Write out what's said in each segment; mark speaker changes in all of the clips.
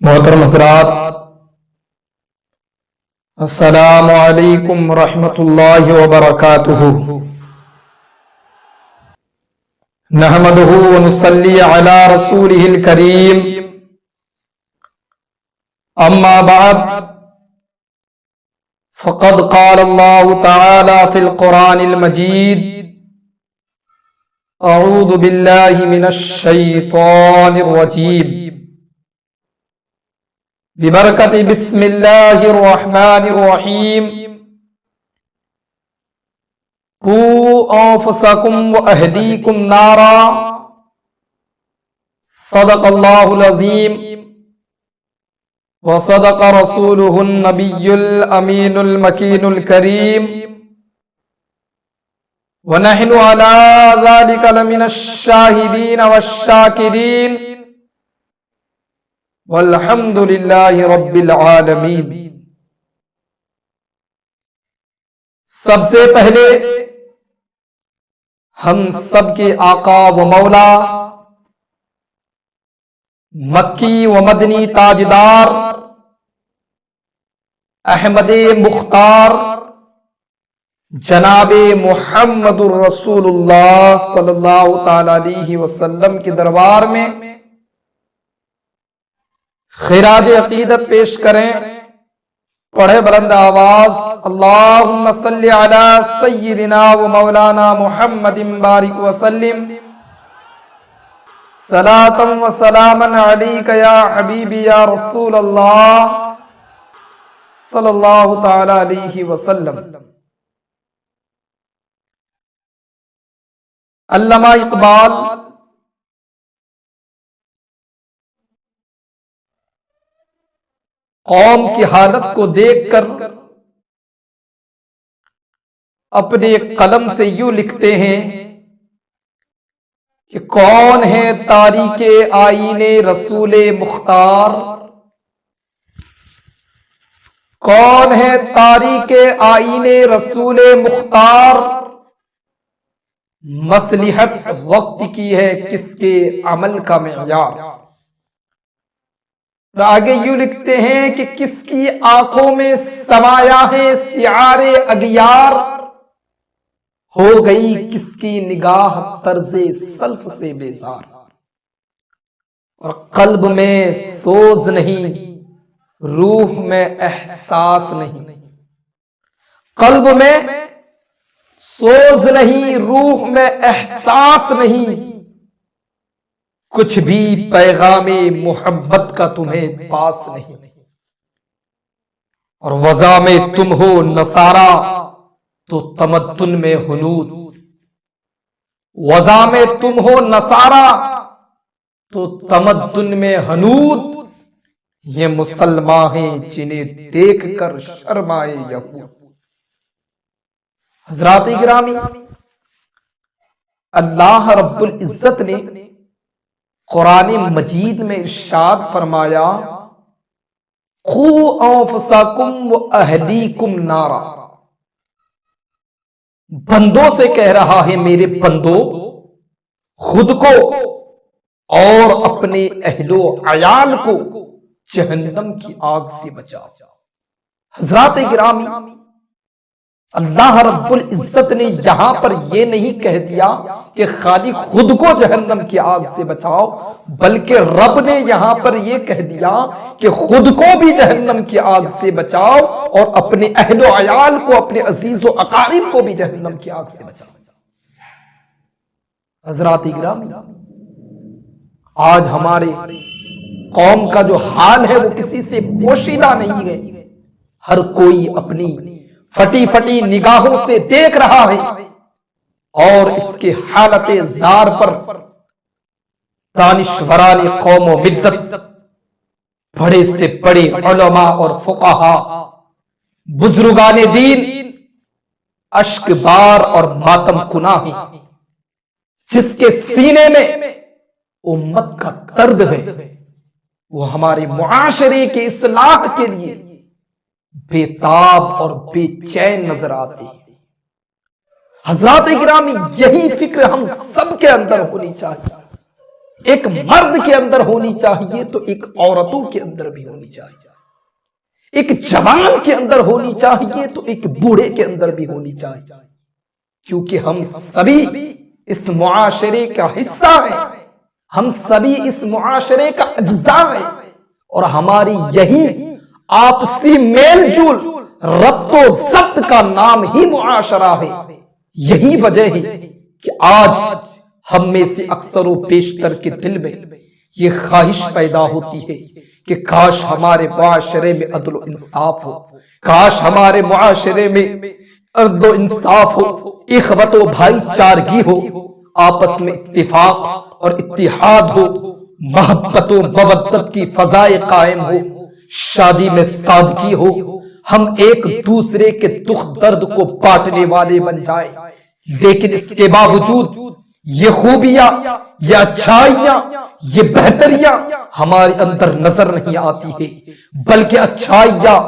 Speaker 1: محترم حضرات، السلام علیکم ورحمۃ اللہ وبرکاتہ۔ نحمدہ ونصلی علی رسولہ الکریم، اما بعد فقد قال اللہ تعالی فی القرآن المجید: اعوذ باللہ من الشیطان الرجیم، ببرکت بسم اللہ الرحمن الرحیم، قوا انفسکم واہلیکم نارا، صدق اللہ العظیم وصدق رسولہ النبی الامین المکین الکریم، ونحن علی ذلک لمن الشاہدین والشاکرین، والحمد للہ رب العالمین۔ سب سے پہلے ہم سب کے آقا و مولا، مکی و مدنی تاجدار احمد مختار جناب محمد الرسول اللہ صلی اللہ تعالی علیہ وسلم کے دربار میں خراج عقیدت پیش کریں۔ پڑھے بلند آواز: اللہم صلی علی سیدنا و مولانا محمد بارک وسلم، صلاۃ و سلاما علیک یا حبیبی یا رسول اللہ صلی اللہ تعالی علیہ وسلم۔ علامہ اقبال قوم کی حالت کو دیکھ کر اپنے قلم سے یوں لکھتے ہیں کہ کون ہے تاریک آئین رسول مختار، کون ہے تاریک آئین رسول مختار، مصلحت وقت کی ہے کس کے عمل کا معیار۔ آگے یوں لکھتے ہیں کہ کس کی آنکھوں میں سمایا ہے سیار اغیار، ہو گئی کس کی نگاہ طرز سلف سے بیزار، اور قلب میں سوز نہیں روح میں احساس نہیں، قلب میں سوز نہیں روح میں احساس نہیں، کچھ بھی پیغام محبت کا تمہیں پاس نہیں، اور وضع میں تم ہو نصارا تو تمدن میں ہنود، وضع میں تم ہو نصارا تو تمدن میں ہنود، یہ مسلمان ہیں جنہیں دیکھ کر شرمائے یہود۔ حضرات گرامی، اللہ رب العزت نے قرآن مجید میں ارشاد فرمایا: قوا انفسکم واہلیکم نارا۔ بندوں سے کہہ رہا ہے میرے بندو، خود کو اور اپنے اہل و عیال کو جہنم کی آگ سے بچاؤ۔ حضرات گرامی، اللہ رب العزت نے یہاں پر یہ نہیں کہہ دیا کہ خالی خود کو جہنم کی آگ سے بچاؤ، بلکہ رب نے یہاں پر یہ کہہ دیا کہ خود کو بھی جہنم کی آگ سے بچاؤ اور اپنے اہل و عیال کو، اپنے عزیز و اقارب کو بھی جہنم کی آگ سے بچاؤ۔ حضرات گرامی، آج ہمارے قوم کا جو حال ہے وہ کسی سے پوشیدہ نہیں ہے، ہر کوئی اپنی پھٹی پھٹی نگاہوں سے دیکھ رہا ہے، اور اس کے حالت زار پر دانشوران قوم و ملت، بڑے سے بڑے علماء اور فقہا، بزرگان دین اشک بار اور ماتم کنا ہیں، جس کے سینے میں امت کا درد ہے، وہ ہمارے معاشرے کے اصلاح کے لیے بے تاب اور بے چین نظر آتے ہیں۔ حضرات گرامی، یہی فکر ہم سب کے اندر ہونی چاہیے۔ ایک مرد کے اندر ہونی چاہیے تو ایک عورتوں کے اندر بھی ہونی چاہیے، ایک جوان کے اندر ہونی چاہیے تو ایک بوڑھے کے اندر بھی ہونی چاہیے، کیونکہ ہم سبھی اس معاشرے کا حصہ ہیں، ہم سبھی اس معاشرے کا اجزاء ہیں، اور ہماری یہی آپسی میل جول ربط و ضبط کا نام ہی معاشرہ ہے۔ یہی وجہ ہے کہ آج ہم میں سے اکثر و بیشتر کے دل میں یہ خواہش پیدا ہوتی ہے کہ کاش ہمارے معاشرے میں عدل و انصاف ہو، کاش ہمارے معاشرے میں عدل و انصاف ہو، اخوت و بھائی چارگی ہو، آپس میں اتفاق اور اتحاد ہو، محبت و مودت کی فضائے قائم ہو، شادی میں سادگی ہو، ہم ایک دوسرے کے دکھ درد کو بانٹنے والے بن جائیں۔ لیکن اس کے باوجود یہ خوبیاں، یہ اچھائیاں، یہ بہتریاں ہمارے اندر نظر نہیں آتی ہے، بلکہ اچھائیاں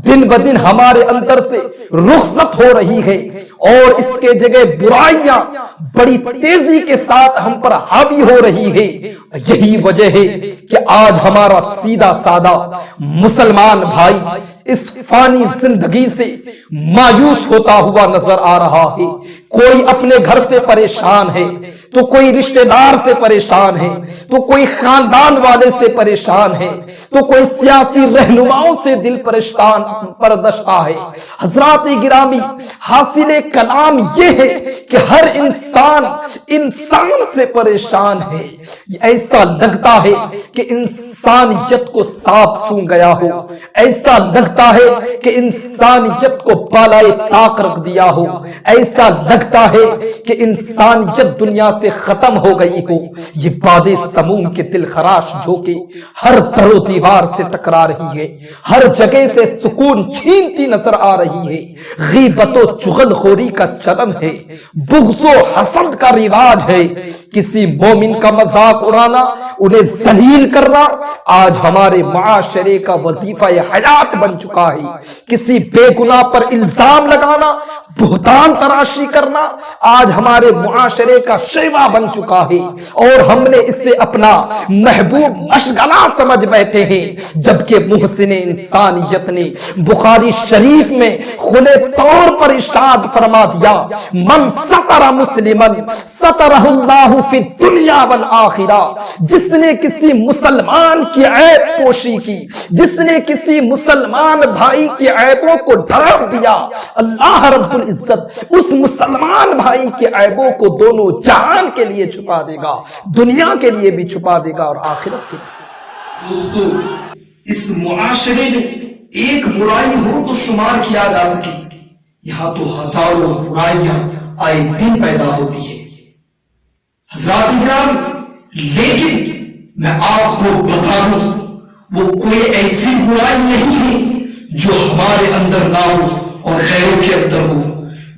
Speaker 1: دن بدن ہمارے اندر سے رخصت ہو رہی ہے، اور اس کے جگہ برائیاں بڑی تیزی کے ساتھ ہم پر حاوی ہو رہی ہے۔ یہی وجہ ہے کہ آج ہمارا سیدھا سادہ مسلمان بھائی اس فانی زندگی سے مایوس ہوتا ہوا نظر آ رہا ہے۔ کوئی اپنے گھر سے پریشان ہے، تو کوئی رشتہ دار سے پریشان ہے، تو کوئی خاندان والے سے پریشان ہے، تو کوئی سیاسی رہنماؤں سے دل پریشان پردشتہ ہے۔ حضرات گرامی، حاصل کلام یہ ہے کہ ہر انسان سے پریشان ہے۔ ایسا لگتا ہے کہ انسانیت کو سانپ سونگھ گیا ہو، ایسا لگتا ہے کہ انسانیت کو بالائے طاق رکھ دیا ہو، ایسا لگتا ہے کہ انسانیت دنیا سے ختم ہو گئی ہو۔ یہ باد سموم کے دل خراش جھونکے ہر در و دیوار سے ٹکرا رہی ہے، ہر جگہ سے سکون چھینتی نظر آ رہی ہے۔ غیبت و چغل خوری کا چلن ہے، بغض و حسد کا رواج ہے، کسی مومن کا مذاق اڑانا، انہیں ذلیل کرنا آج ہمارے معاشرے کا وظیفہ حیات بن چکا ہے۔ کسی بے گناہ پر الزام لگانا، بہتان تراشی کرنا آج ہمارے معاشرے کا شیوا بن چکا ہے، اور ہم نے اسے اپنا محبوب مشغلہ سمجھ بیٹھے ہیں، جبکہ محسن انسانیت نے بخاری شریف میں کھلے طور پر ارشاد فرما دیا، من ستر مسلمن سترہ اللہ فی الدنیا والآخرہ، جس نے کسی مسلمان کی عیب پوشی کی، جس نے کسی مسلمان بھائی کی عیبوں کو ڈھانپ دیا، اللہ رب العزت اس مسلمان بھائی کے عیبوں کو دونوں جہان کے لیے چھپا دے گا، دنیا کے لیے بھی چھپا دے گا اور آخرت کے لیے۔
Speaker 2: دوستو، اس معاشرے میں ایک برائی ہو تو شمار کیا جا سکے، یہاں تو ہزاروں برائیاں آئے دن پیدا ہوتی ہے۔ حضرات کرام، لیکن میں آپ کو بتا دوں وہ کوئی ایسی برائی نہیں ہے جو ہمارے اندر نہ ہو اور غیروں کے اندر ہو۔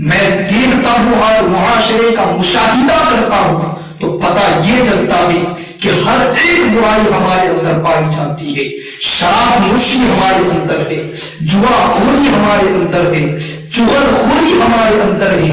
Speaker 2: میں دیکھتا ہوں اور معاشرے کا مشاہدہ کرتا ہوں تو پتہ یہ چلتا ہے کہ ہر ایک برائی ہمارے اندر پائی جاتی ہے۔ شراب نوشی ہمارے اندر ہے، جوا خوری ہمارے اندر ہے، چغل خوری ہمارے اندر ہے،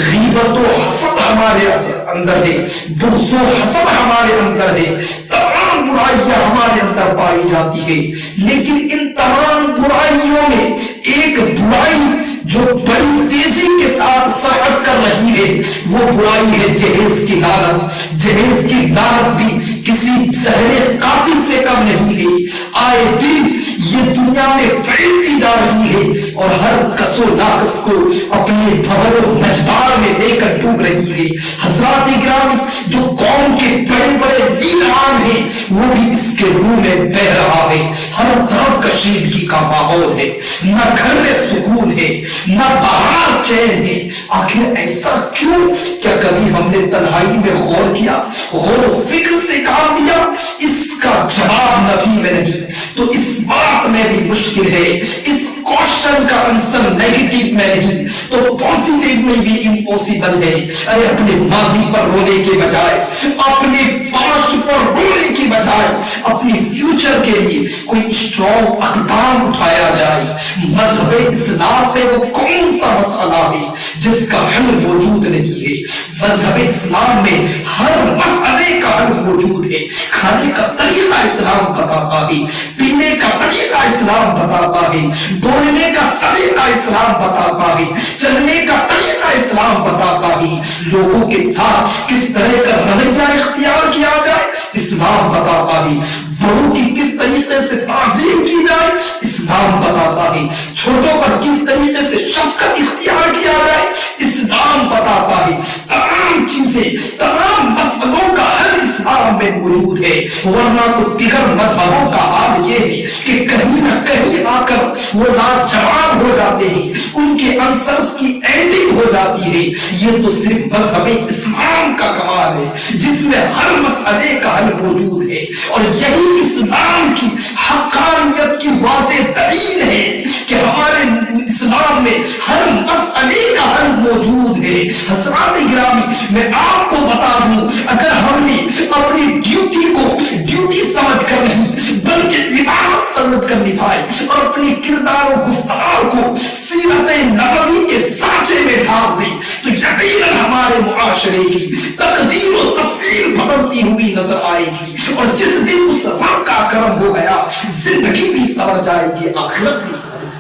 Speaker 2: غیبت و حسد ہمارے اندر ہے، بغض و حسد ہمارے اندر ہے، تمام برائیاں ہمارے اندر پائی جاتی ہے۔ لیکن ان تمام برائیوں میں ایک برائی جو بڑی تیزی کے ساتھ سرحد کر رہی ہے، وہ برائی ہے جہیز کی لعنت۔ جہیز کی لعنت بھی کسی زہر قاتل سے کم نہیں ہے، آئے دن یہ دنیا میں پھیلتی جا رہی ہے اور ہر کس و ناقص کو اپنے بھور و مجدار میں لے کر ڈوب رہی ہے۔ حضرات گرامی، جو قوم کے بڑے بڑے لیڈران ہیں وہ بھی اس کے روح میں بہ رہا ہے، ہر طرف کشیدگی کا ماحول ہے، نہ گھر میں سکون ہے، نہ باہر چین ہے۔ آخر ایسا کیوں؟ کیا کبھی ہم نے تنہائی میں غور کیا، غور و فکر سے کام لیا؟ اس کا جواب نفی میں نہیں تو اس بات میں میں بھی مشکل ہے. اس کوشچن کا آنسر نیگیٹو میں نہیں تو پازیٹیو میں بھی امپوسیبل ہے. ارے اپنے ماضی پر رونے کے بجائے, اپنے پاسٹ پر رونے کی بجائے اپنی فیوچر کے لیے کوئی اسٹرانگ اقدام اٹھایا جائے. مذہب اسلام میں وہ کون سا مسئلہ ہے جس کا حل موجود نہیں ہے؟ مذہب اسلام میں ہر مسئلے کا حل موجود ہے. کھانے کا طریقہ اسلام بتاتا ہے, پینے کا طریقہ اسلام بتاتا ہے, بولنے کا طریقہ اسلام بتاتا ہے, چلنے کا طریقہ اسلام بتاتا ہے, لوگوں کے ساتھ کس طرح کا رویہ اختیار کیا جائے اسلام بتاتا ہے, بڑوں کی کس طریقے سے تعظیم کی جائے اسلام بتاتا ہے, چھوٹوں پر کس طریقے سے شفقت اختیار کیا جائے اسلام بتاتا ہے. تمام چیزیں, تمام مسئلوں کا حل اسلام میں موجود ہے. ورنہ تو دیگر مذہبوں کا حال یہ ہے کہ کہیں نہ کہیں آ کر وہ لاجواب ہو جاتے ہیں, ان کے آنسرز کی اینڈنگ ہو جاتی ہے. یہ تو صرف مذہب اسلام کا کمال ہے جس میں ہر مسئلے کا حل موجود ہے, اور یہی اسلام کی حقانیت کی واضح دلیل ہے کہ ہمارے اسلام میں ہر مسئلے کا حل موجود ہے. حضرات گرامی, میں آپ کو بتا دوں, اگر ہم نے اپنی ڈیوٹی کو ڈیوٹی سمجھ کر نہیں بلکہ عبادت سمجھ کر نبھائے اور اپنی کردار و گفتار کو سیرت نبوی کے سانچے میں ڈال دیں تو یقیناً ہمارے معاشرے کی تقدیر و تصویر بدلتی ہوئی نظر آئے گی. اور جس دن اس رب کا کرم ہو گیا زندگی بھی سنور جائے گی, آخرت بھی سنور جائے گی.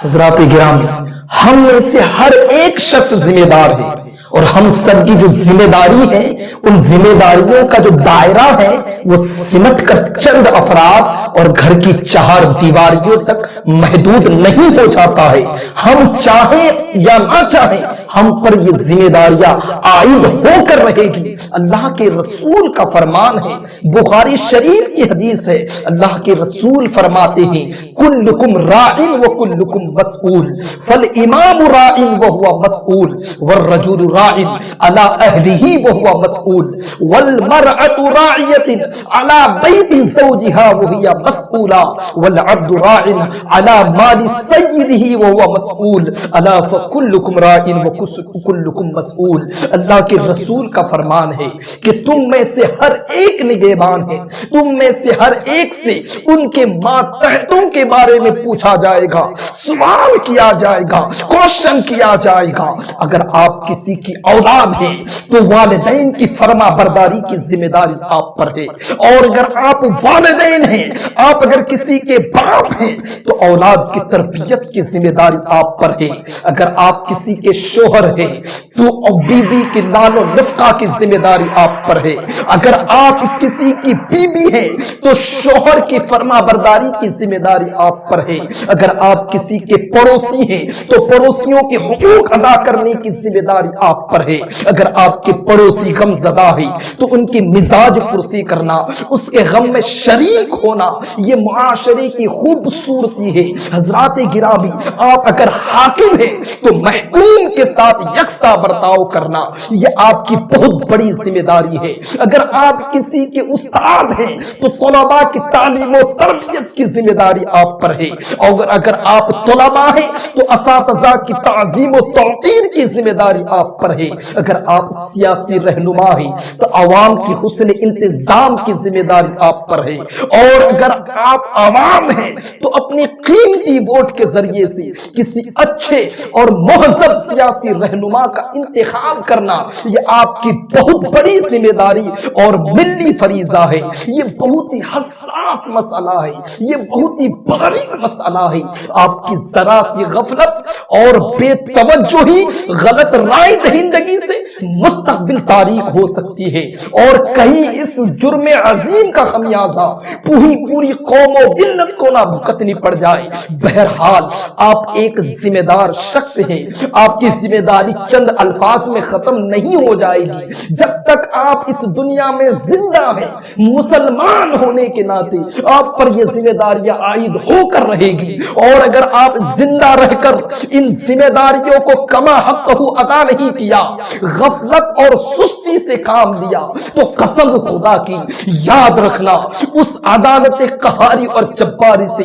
Speaker 1: حضرات گرامی, ہم میں سے ہر ایک شخص ذمہ دار ہے, اور ہم سب کی جو ذمہ داری ہے ان ذمہ داریوں کا جو دائرہ ہے وہ سمٹ کر چند افراد اور گھر کی 4 دیواریوں تک محدود نہیں ہو جاتا ہے. ہم چاہیں یا نہ چاہیں ہم پر یہ ذمہ داریاں عائد ہو کر رہے گی. اللہ کے رسول کا فرمان ہے, بخاری شریف کی حدیث ہے, اللہ کے رسول فرماتے ہیں کلکم راع وکلکم مسئول, فالامام راع وہو مسئول, والرجل راع على اہلہ وہو مسئول, والمرأة راعیة على بیت زوجها وہی مسئولا, والعبد راع على مال سیدہ وہو مسئول, الا فکلکم راع وکلکم مسئول. اللہ کے رسول کا فرمان ہے کہ تم میں سے ہر ایک نگہبان ہے, تم میں سے ہر ایک سے ان کے ماتحتوں کے بارے میں پوچھا جائے گا, سوال کیا جائے گا, کوشچن کیا جائے گا. اگر آپ کسی کی اولاد ہیں تو والدین کی فرما برداری کی ذمہ داری آپ پر ہے, اور اگر آپ والدین ہیں, آپ اگر کسی کے باپ ہیں تو اولاد کی تربیت کی ذمہ داری آپ پر ہے. اگر آپ کسی کے شوہر ہیں تو بیوی کی لال و نفقہ کی ذمہ داری آپ پر ہے. اگر آپ کسی کی بیوی ہیں تو شوہر کی فرما برداری کی ذمہ داری آپ پر ہے. اگر آپ کسی کے پڑوسی ہیں تو پڑوسیوں کے حقوق ادا کرنے کی ذمہ داری آپ پر ہے. اگر آپ کے پڑوسی غم زدہ ہیں تو ان کی مزاج پرسی کرنا, اس کے غم میں شریک ہونا, یہ معاشرے کی خوبصورتی ہے. حضرات گرامی, آپ اگر حاکم ہیں تو محکوم کے ساتھ یکساں برتاؤ کرنا یہ آپ کی بہت بڑی ذمہ داری ہے. اگر آپ کسی کے استاد ہیں تو طلباء کی تعلیم و تربیت کی ذمہ داری آپ پر ہے. اور اگر آپ طلباء ہیں تو اساتذہ کی تعظیم و توقیر کی ذمہ داری آپ پر ہے. اگر آپ سیاسی رہنما ہیں تو عوام کی حسن انتظام کی ذمہ داری آپ پر ہے. اور اگر آپ عوام ہیں تو اپنے قیمتی ووٹ کے ذریعے سے کسی اچھے اور مہذب سیاسی رہنما کا انتخاب کرنا یہ آپ کی بہت بڑی ذمہ داری اور ملی فریضہ ہے. یہ بہت ہی حساس مسئلہ ہے, یہ بہت ہی باریک مسئلہ ہے. آپ کی ذرا سی غفلت اور بے توجہی غلط رائے دہندگی سے مستقبل تاریخ ہو سکتی ہے, اور کہیں اس جرم عظیم کا خمیازہ پوری قوم و ملت کو نہ بھگتنی پڑ جائے. بہرحال آپ ایک ذمہ دار شخص ہیں, آپ کی ذمہ ذمہ داری چند الفاظ میں ختم نہیں ہو جائے گی۔ جب تک آپ اس دنیا میں زندہ ہیں، مسلمان ہونے کے ناطے آپ پر یہ ذمہ داریاں عائد ہو کر رہے گی، اور اگر آپ زندہ رہ کر ان ذمہ داریوں کو کما حق ادا نہیں کیا، غفلت اور سستی سے کام لیا، تو قسم خدا کی یاد رکھنا اس عدالت قہاری اور جباری سے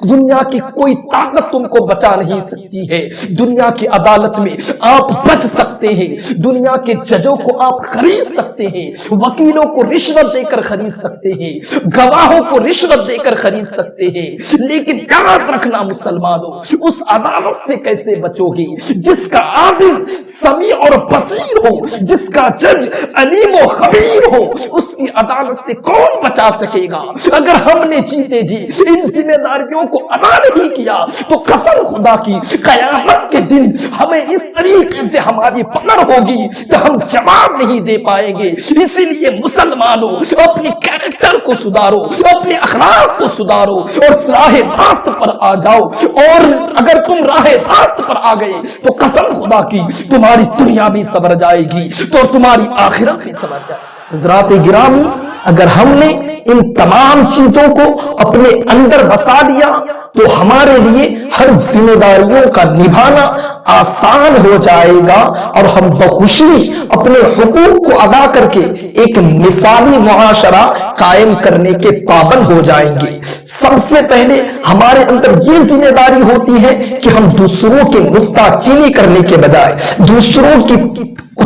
Speaker 1: دنیا کی کوئی طاقت تم کو بچا نہیں سکتی ہے۔ دنیا کی عدالت میں آپ بچ سکتے ہیں، دنیا کے ججوں کو آپ خرید سکتے ہیں، وکیلوں کو رشوت دے کر خرید سکتے ہیں، گواہوں کو رشوت دے کر خرید سکتے ہیں، لیکن یاد رکھنا مسلمانوں، اس عدالت سے کیسے بچو گے جس کا عادل سمیع اور بصیر ہو، جس کا جج علیم و خبیر ہو؟ اس کی عدالت سے کون بچا سکے گا؟ اگر ہم نے جیتے جی ان ذمہ داریوں کو ادا نہیں کیا تو قسم خدا کی قیامت کے دن ہمیں اس طریقے سے ہماری پکڑ ہوگی کہ ہم جواب نہیں دے پائیں گے۔ اسی لیے مسلمانوں اپنی کیریکٹر کو سدھارو، اپنے اخلاق کو سدھارو اور راہ راست پر آ جاؤ، اور اگر تم راہ راست پر آ گئے تو قسم خدا کی تمہاری دنیا بھی سنور جائے گی تو تمہاری آخرت بھی سنور جائے گی۔ حضرات گرامی، اگر ہم نے ان تمام چیزوں کو اپنے اندر بسا لیا تو ہمارے لیے ہر ذمہ داریوں کا نبھانا آسان ہو جائے گا، اور ہم بخوشی اپنے حقوق کو ادا کر کے ایک مثالی معاشرہ قائم کرنے کے پابند ہو جائیں گے۔ سب سے پہلے ہمارے اندر یہ ذمہ داری ہوتی ہے کہ ہم دوسروں کے نکتہ چینی کرنے کے بجائے، دوسروں کی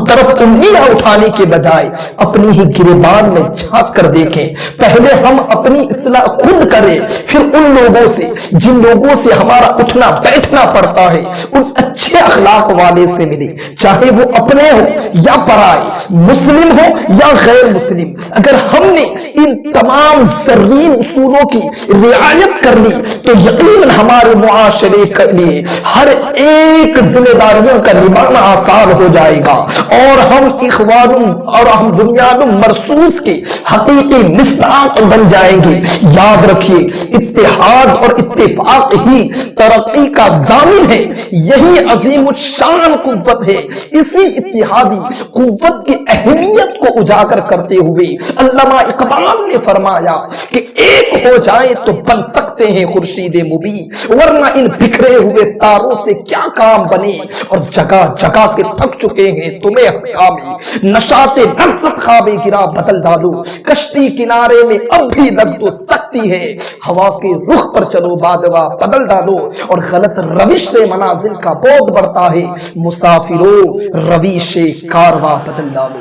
Speaker 1: طرف انگلیاں اٹھانے کے بجائے اپنی ہی گریبان میں جھانک کر دیکھیں۔ پہلے ہم اپنی اصلاح خود کریں، پھر ان لوگوں سے جن لوگوں سے ہمارا اٹھنا بیٹھنا پڑتا ہے ان اچھے اخلاق والے سے ملے، چاہے وہ اپنے ہو یا پرائے، مسلم ہو یا غیر مسلم۔ اگر ہم نے ان تمام زرین اصولوں کی رعایت کر لی تو یقیناً ہمارے معاشرے کے لیے ہر ایک ذمہ داریوں کا نبھانا آسان ہو جائے گا، اور ہم اخوان اور ہم بنیاد مرصوص کے حقیقی مصداق بن جائیں گے۔ یاد رکھیے، اتحاد اور اتفاق ہی ترقی کا ضامن ہے، یہی عظیم الشان قوت ہے۔ اسی اتحادی قوت کی اہمیت کو اجاگر کرتے ہوئے علامہ اقبال نے فرمایا کہ ایک ہو جائے تو بن سکتے ہیں خورشید مبین، ورنہ ان بکھرے ہوئے تاروں سے کیا کام بنے، اور جگہ جگہ کے تھک چکے ہیں تمہیں ہنگامی نشاط نرست خواب گرا بدل ڈالو، کشتی کنارے میں اب بھی لگ تو سکتی ہے، ہوا کے رخ پر چلو بادوا بدل ڈالو، اور غلط روش سے منازل کا بوجھ بڑھتا ہے، مسافروں روش کارواں بدل ڈالو۔